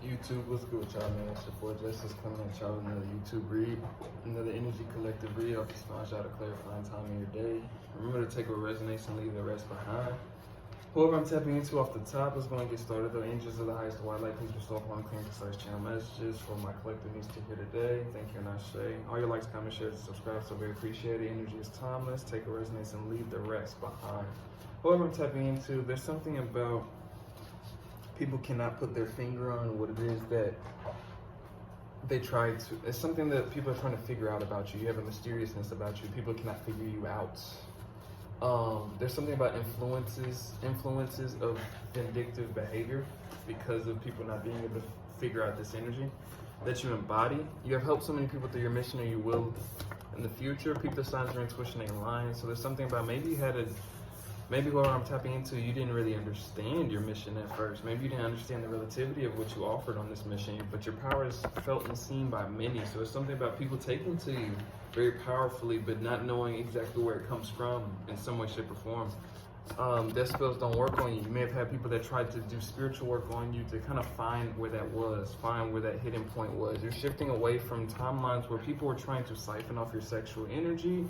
YouTube, what's good with y'all, man? It's your boy Justice coming at y'all with another YouTube read, another energy collective read off the sponsor out of clarifying time in your day. Remember to take what resonates and leave the rest behind. Whoever I'm tapping into off the top is going to get started. The angels of the highest white light, please bestow upon clean concise channel messages for my collective needs to hear today. Thank you and I say. All your likes, comments, shares, and subscribe, so very appreciated. Energy is timeless. Take what resonates and leave the rest behind. Whoever I'm tapping into, there's something about people cannot put their finger on what it is that they try to, it's something that people are trying to figure out about you. You have a mysteriousness about you. People cannot figure you out. There's something about influences of vindictive behavior because of people not being able to figure out this energy that you embody. You have helped so many people through your mission, or you will in the future. People, the signs of your intuition ain't lying. So there's something about maybe whoever I'm tapping into, you didn't really understand your mission at first. Maybe you didn't understand the relativity of what you offered on this mission, but your power is felt and seen by many. So it's something about people taking to you very powerfully, but not knowing exactly where it comes from in some way, shape, or form. Death spells don't work on you. You may have had people that tried to do spiritual work on you to kind of find where that was, find where that hidden point was. You're shifting away from timelines where people were trying to siphon off your sexual energy,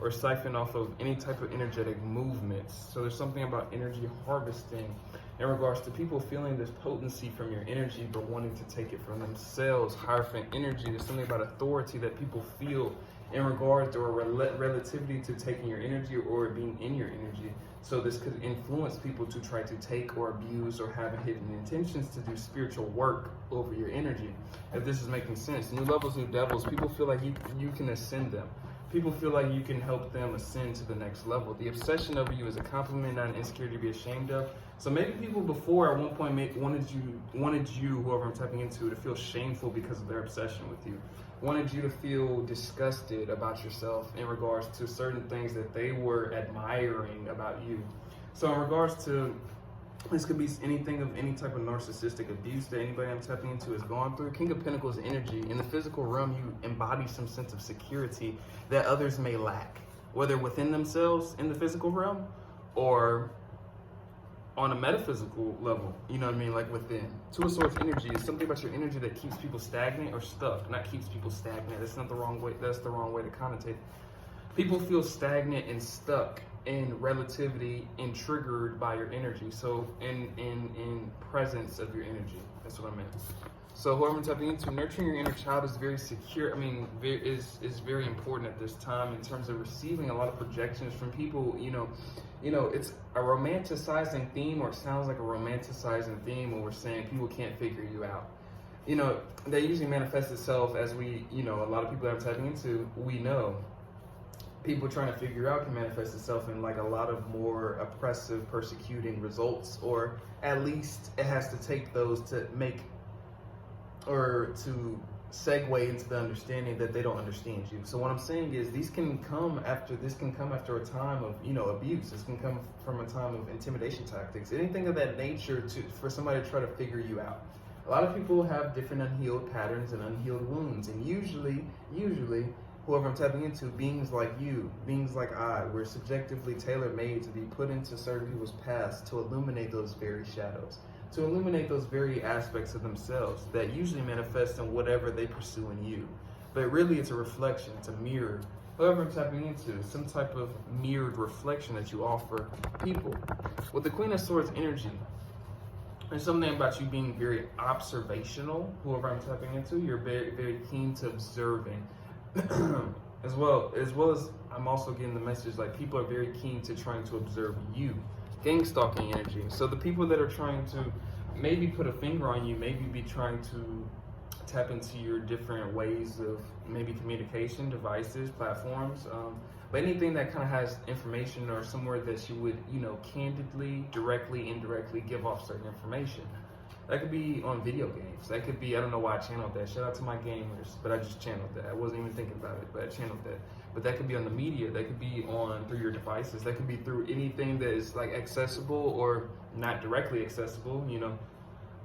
or siphon off of any type of energetic movements. So there's something about energy harvesting in regards to people feeling this potency from your energy but wanting to take it from themselves. Hierophant energy, there's something about authority that people feel in regards to, or relativity to taking your energy or being in your energy. So this could influence people to try to take or abuse or have hidden intentions to do spiritual work over your energy. If this is making sense, new levels, new devils, people feel like you can ascend them. People feel like you can help them ascend to the next level. The obsession over you is a compliment, not an insecurity to be ashamed of. So maybe people before at one point wanted you, whoever I'm tapping into, to feel shameful because of their obsession with you. Wanted you to feel disgusted about yourself in regards to certain things that they were admiring about you. So in regards to, this could be anything of any type of narcissistic abuse that anybody I'm tapping into has gone through. King of Pentacles energy. In the physical realm, you embody some sense of security that others may lack, whether within themselves in the physical realm or on a metaphysical level, you know what I mean, like within. Two of Swords energy is something about your energy that keeps people stagnant or stuck. Not keeps people stagnant. That's not the wrong way. That's the wrong way to connotate it. People feel stagnant and stuck in relativity and triggered by your energy. So in presence of your energy. That's what I meant. So whoever I'm tapping into, nurturing your inner child is very secure. I mean, is very important at this time in terms of receiving a lot of projections from people. You know, it's a romanticizing theme, or it sounds like a romanticizing theme when we're saying people can't figure you out. You know, that usually manifests itself as we, a lot of people that I'm tapping into, we know. People trying to figure out can manifest itself in like a lot of more oppressive, persecuting results, or at least it has to take those to make, or to segue into the understanding that they don't understand you. So what I'm saying is this can come after a time of, abuse. This can come from a time of intimidation tactics, anything of that nature for somebody to try to figure you out. A lot of people have different unhealed patterns and unhealed wounds, and usually, whoever I'm tapping into, beings like you, beings like I, we're subjectively tailor-made to be put into certain people's past to illuminate those very shadows, to illuminate those very aspects of themselves that usually manifest in whatever they pursue in you. But really it's a reflection, it's a mirror. Whoever I'm tapping into, some type of mirrored reflection that you offer people. With the Queen of Swords energy, there's something about you being very observational. Whoever I'm tapping into, you're very, very keen to observing. as well as I'm also getting the message like people are very keen to trying to observe you. Gang stalking energy. So the people that are trying to maybe put a finger on you, maybe be trying to tap into your different ways of maybe communication, devices, platforms, but anything that kind of has information or somewhere that you would, candidly, directly, indirectly give off certain information. That could be on video games. That could be, I don't know why I channeled that. Shout out to my gamers, but I just channeled that. I wasn't even thinking about it, but I channeled that. But that could be on the media. That could be through your devices. That could be through anything that is like accessible or not directly accessible,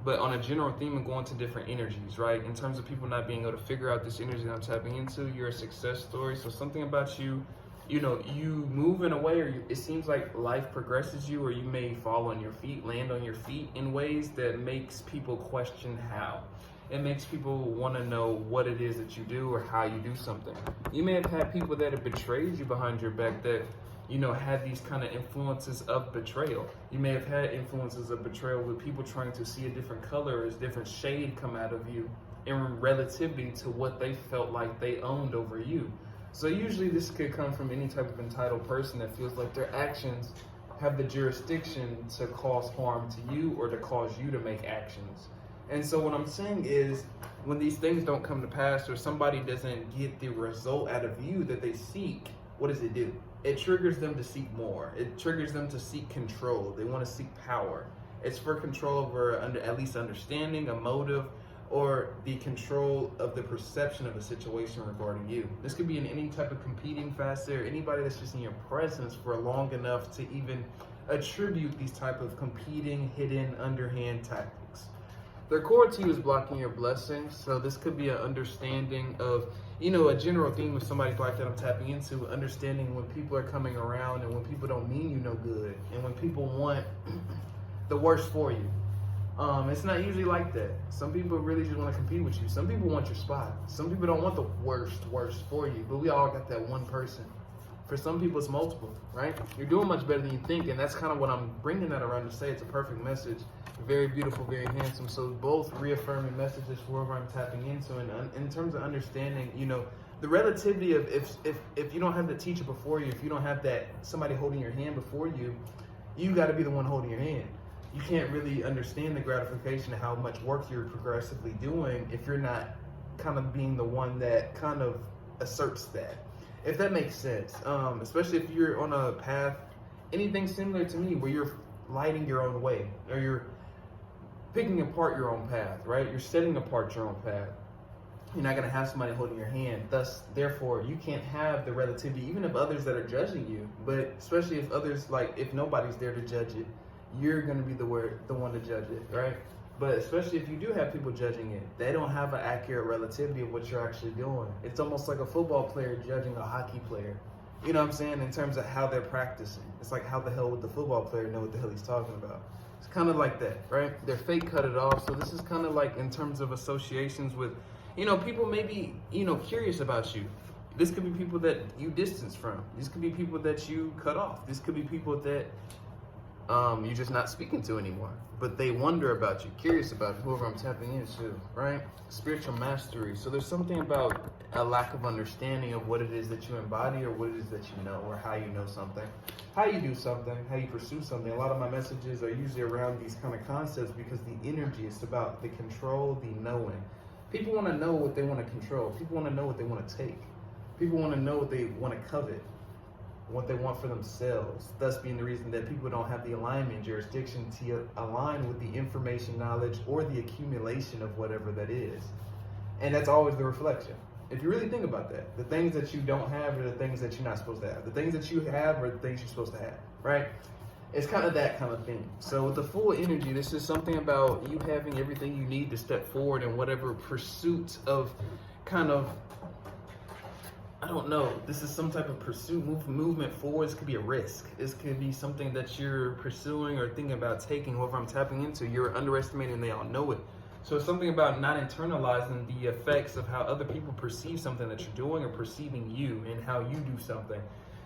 but on a general theme and going to different energies, right? In terms of people not being able to figure out this energy that I'm tapping into, you're a success story. So something about you you know, you move in a way, or it seems like life progresses you, or you may fall on your feet, land on your feet in ways that makes people question how. It makes people want to know what it is that you do or how you do something. You may have had people that have betrayed you behind your back that, you know, had these kind of influences of betrayal. You may have had influences of betrayal with people trying to see a different color, a different shade come out of you in relativity to what they felt like they owned over you. So usually this could come from any type of entitled person that feels like their actions have the jurisdiction to cause harm to you or to cause you to make actions. And so what I'm saying is, when these things don't come to pass, or somebody doesn't get the result out of you that they seek, what does it do? It triggers them to seek more. It triggers them to seek control. They want to seek power. It's for control over at least understanding, a motive, or the control of the perception of a situation regarding you. This could be in any type of competing facet, or anybody that's just in your presence for long enough to even attribute these type of competing, hidden, underhand tactics. Their core to you is blocking your blessings. So this could be an understanding of, you know, a general theme of somebody's life that I'm tapping into, understanding when people are coming around and when people don't mean you no good, and when people want the worst for you. It's not usually like that. Some people really just want to compete with you. Some people want your spot. Some people don't want the worst for you, but we all got that one person. For some people, it's multiple, right? You're doing much better than you think, and that's kind of what I'm bringing that around to say. It's a perfect message. Very beautiful, very handsome. So both reaffirming messages for whoever I'm tapping into. And in terms of understanding, you know, the relativity of if you don't have the teacher before you, if you don't have that somebody holding your hand before you, you got to be the one holding your hand. You can't really understand the gratification of how much work you're progressively doing if you're not kind of being the one that kind of asserts that. If that makes sense, especially if you're on a path, anything similar to me, where you're lighting your own way, or you're picking apart your own path, right? You're setting apart your own path. You're not going to have somebody holding your hand. Therefore, you can't have the relativity, even of others that are judging you, but especially if others, like, if nobody's there to judge it, you're going to be the one to judge it, right? But especially if you do have people judging it, they don't have an accurate relativity of what you're actually doing. It's almost like a football player judging a hockey player. You know what I'm saying? In terms of how they're practicing. It's like, how the hell would the football player know what the hell he's talking about? It's kind of like that, right? They're fake cut it off. So this is kind of like in terms of associations with, you know, people may be, you know, curious about you. This could be people that you distance from. These could be people that you cut off. This could be people that you're just not speaking to anymore, but they wonder about you, curious about whoever I'm tapping into, right? Spiritual mastery. So there's something about a lack of understanding of what it is that you embody, or what it is that you know, or how you know something, how you do something, how you pursue something. A lot of my messages are usually around these kind of concepts because the energy is about the control, the knowing. People want to know what they want to control. People want to know what they want to take. People want to know what they want to covet, what they want for themselves, thus being the reason that people don't have the alignment, jurisdiction to align with the information, knowledge, or the accumulation of whatever that is. And that's always the reflection. If you really think about that, the things that you don't have are the things that you're not supposed to have. The things that you have are the things you're supposed to have, right? It's kind of that kind of thing. So with the full energy, this is something about you having everything you need to step forward in whatever pursuit of kind of, I don't know, this is some type of pursuit, movement forward. This could be a risk. This could be something that you're pursuing or thinking about taking, whoever I'm tapping into. You're underestimating, and they all know it. So it's something about not internalizing the effects of how other people perceive something that you're doing, or perceiving you and how you do something.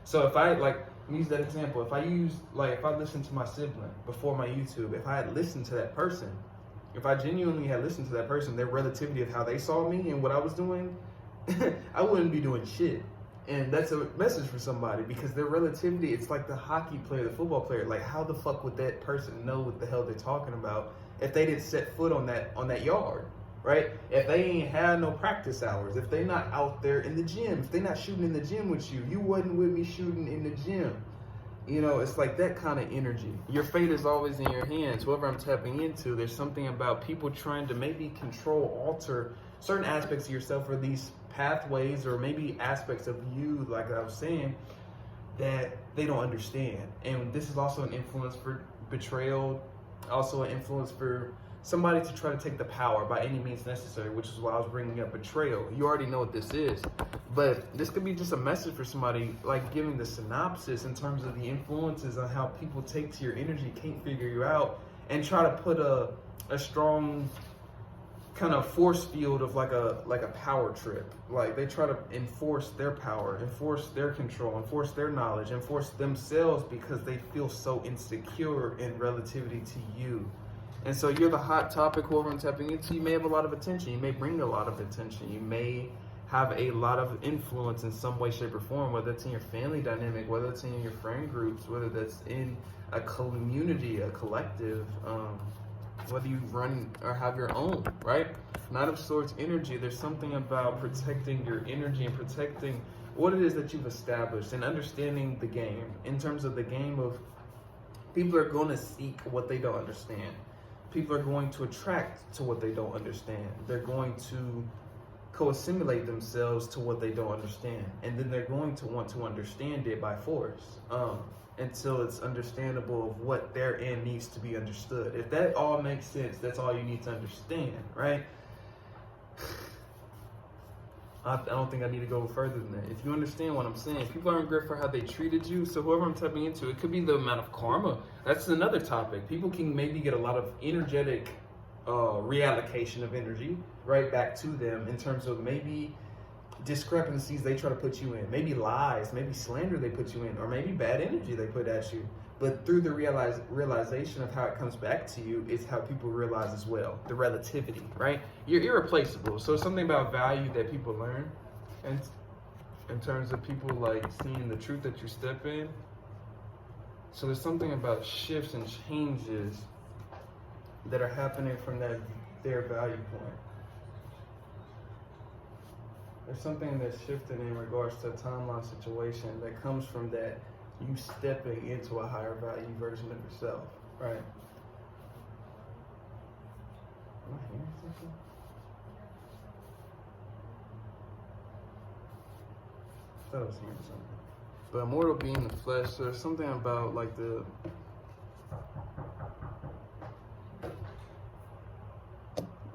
So if I, like, use that example, if I listened to my sibling before my YouTube, if I had listened to that person, if I genuinely had listened to that person, their relativity of how they saw me and what I was doing, I wouldn't be doing shit. And that's a message for somebody, because their relativity, it's like the hockey player, the football player. Like, how the fuck would that person know what the hell they're talking about if they didn't set foot on that yard, right? If they ain't had no practice hours, if they not out there in the gym, if they not shooting in the gym with you, you wasn't with me shooting in the gym. You know, it's like that kind of energy. Your fate is always in your hands. Whoever I'm tapping into, there's something about people trying to maybe control, alter certain aspects of yourself, or these pathways, or maybe aspects of you, like I was saying, that they don't understand. And this is also an influence for betrayal, also an influence for somebody to try to take the power by any means necessary, which is why I was bringing up betrayal. You already know what this is, but this could be just a message for somebody, like giving the synopsis in terms of the influences on how people take to your energy, can't figure you out, and try to put a strong kind of force field of like a power trip. Like they try to enforce their power, enforce their control, enforce their knowledge, enforce themselves because they feel so insecure in relativity to you. And so you're the hot topic, whoever I'm tapping into. You may have a lot of attention. You may bring a lot of attention. You may have a lot of influence in some way, shape, or form, whether it's in your family dynamic, whether it's in your friend groups, whether that's in a community, a collective, whether you run or have your own, right? Knight of Swords energy, there's something about protecting your energy and protecting what it is that you've established and understanding the game. In terms of the game of, people are going to seek what they don't understand. People are going to attract to what they don't understand. They're going to co-assimilate themselves to what they don't understand. And then they're going to want to understand it by force until it's understandable of what their end needs to be understood. If that all makes sense, that's all you need to understand, right? I don't think I need to go further than that. If you understand what I'm saying, people aren't grateful for how they treated you. So whoever I'm tapping into, it could be the amount of karma. That's another topic. People can maybe get a lot of energetic reallocation of energy right back to them in terms of maybe discrepancies they try to put you in, maybe lies, maybe slander they put you in, or maybe bad energy they put at you. But through the realization of how it comes back to you is how people realize as well, the relativity, right? You're irreplaceable. So something about value that people learn, and in terms of people like seeing the truth that you step in. So there's something about shifts and changes that are happening from their value point. There's something that's shifting in regards to a timeline situation that comes from that you stepping into a higher value version of yourself, right? Am I hearing something? I thought I was hearing something. But immortal being the flesh, so there's something about like the